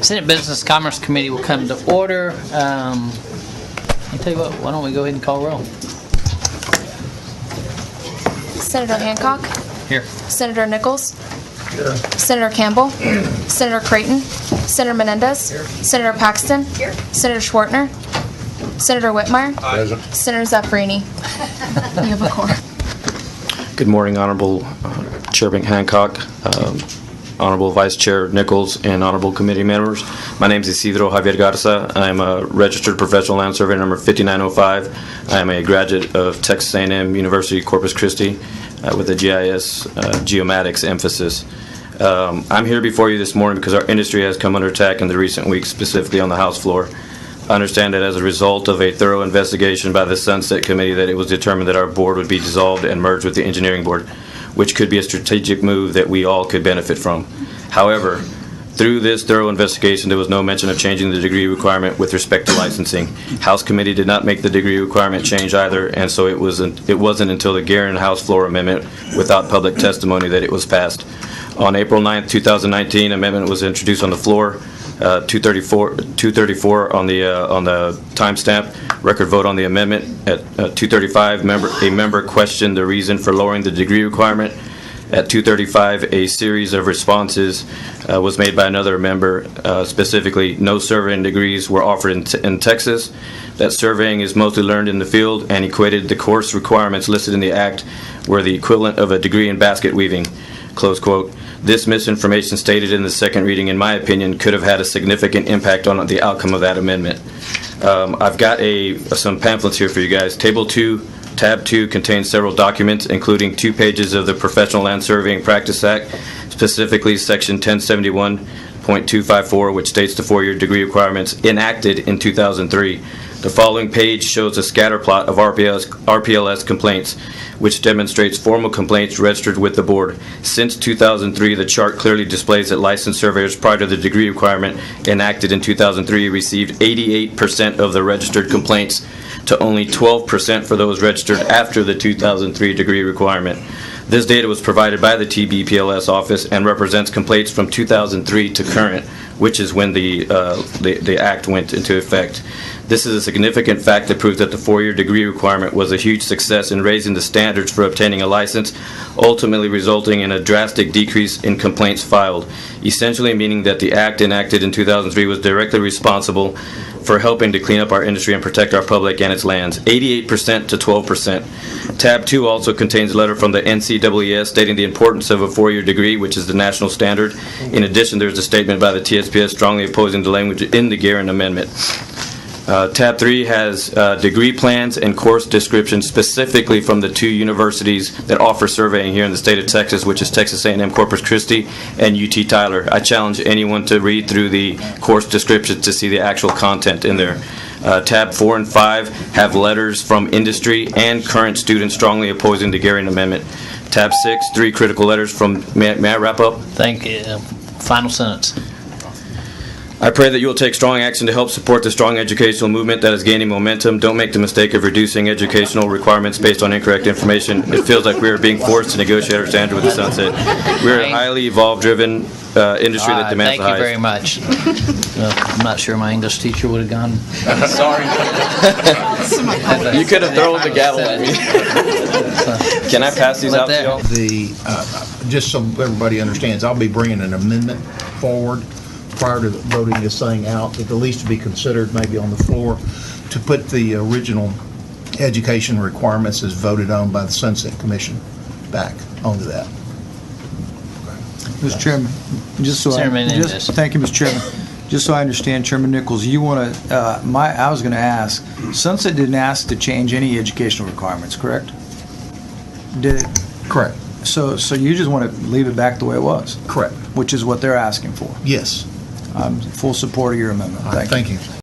Senate Business Commerce Committee will come to order. I'll tell you what, why don't we go ahead and call roll? Senator Hancock. Here. Senator Nichols. Here. Senator Campbell. Senator Creighton. Senator Menendez. Here. Senator Paxton. Here. Senator Schwartner. Senator Whitmire. Present. Senator Zaffarini. You have a quorum. Good morning, Honorable Chairman Hancock, Honorable Vice Chair Nichols, and Honorable Committee members. My name is Isidro Xavier Garza. I am a registered professional land surveyor number 5905. I am a graduate of Texas A&M University Corpus Christi with a GIS geomatics emphasis. I'm here before you this morning because our industry has come under attack in the recent weeks, specifically on the House floor. I understand that as a result of a thorough investigation by the Sunset Committee that it was determined that our board would be dissolved and merged with the engineering board, which could be a strategic move that we all could benefit from. However, through this thorough investigation, there was no mention of changing the degree requirement with respect to licensing. House Committee did not make the degree requirement change either, and so it wasn't until the Guerin House floor amendment without public testimony that it was passed. On April 9th, 2019, amendment was introduced on the floor. 234 on the timestamp. Record vote on the amendment at 235. A member questioned the reason for lowering the degree requirement. At 235, a series of responses was made by another member. Specifically, no surveying degrees were offered in Texas. That surveying is mostly learned in the field, and equated the course requirements listed in the Act were the equivalent of a degree in basket weaving. Close quote. This misinformation stated in the second reading, in my opinion, could have had a significant impact on the outcome of that amendment. I've got some pamphlets here for you guys. Table 2, Tab 2 contains several documents, including 2 pages of the Professional Land Surveying Practice Act, specifically Section 1071.254, which states the 4-year degree requirements enacted in 2003. The following page shows a scatter plot of RPLS complaints, which demonstrates formal complaints registered with the board. Since 2003, the chart clearly displays that licensed surveyors prior to the degree requirement enacted in 2003 received 88% of the registered complaints to only 12% for those registered after the 2003 degree requirement. This data was provided by the TBPLS office and represents complaints from 2003 to current, which is when the Act went into effect. This is a significant fact that proves that the 4-year degree requirement was a huge success in raising the standards for obtaining a license, ultimately resulting in a drastic decrease in complaints filed, essentially meaning that the Act enacted in 2003 was directly responsible for helping to clean up our industry and protect our public and its lands, 88% to 12%. Tab 2 also contains a letter from the NCEES stating the importance of a 4-year degree, which is the national standard. In addition, there's a statement by the TSPS strongly opposing the language in the Guerin Amendment. Tab 3 has degree plans and course descriptions specifically from the 2 universities that offer surveying here in the state of Texas, which is Texas A&M Corpus Christi and UT Tyler. I challenge anyone to read through the course descriptions to see the actual content in there. Tab 4 and 5 have letters from industry and current students strongly opposing the Guerin Amendment. Tab 6, 3 critical letters from, may I wrap up? Thank you. Final sentence. I pray that you will take strong action to help support the strong educational movement that is gaining momentum. Don't make the mistake of reducing educational requirements based on incorrect information. It feels like we are being forced to negotiate our standard with the sunset. We are a highly evolved-driven industry that demands the highest. Thank you very much. I'm not sure my English teacher would have gone. Sorry. You could have thrown the gavel at me. Can I pass these out to y'all? Just so everybody understands, I'll be bringing an amendment forward prior to voting this thing out, at the least to be considered maybe on the floor, to put the original education requirements as voted on by the Sunset Commission back onto that. Mr. Chairman, thank you, Mr. Chairman. Just so I understand, Chairman Nichols, you want to, I was going to ask, Sunset didn't ask to change any educational requirements, correct? Did it? Correct. So you just want to leave it back the way it was? Correct. Which is what they're asking for? Yes. I'm full support of your amendment. Thank you.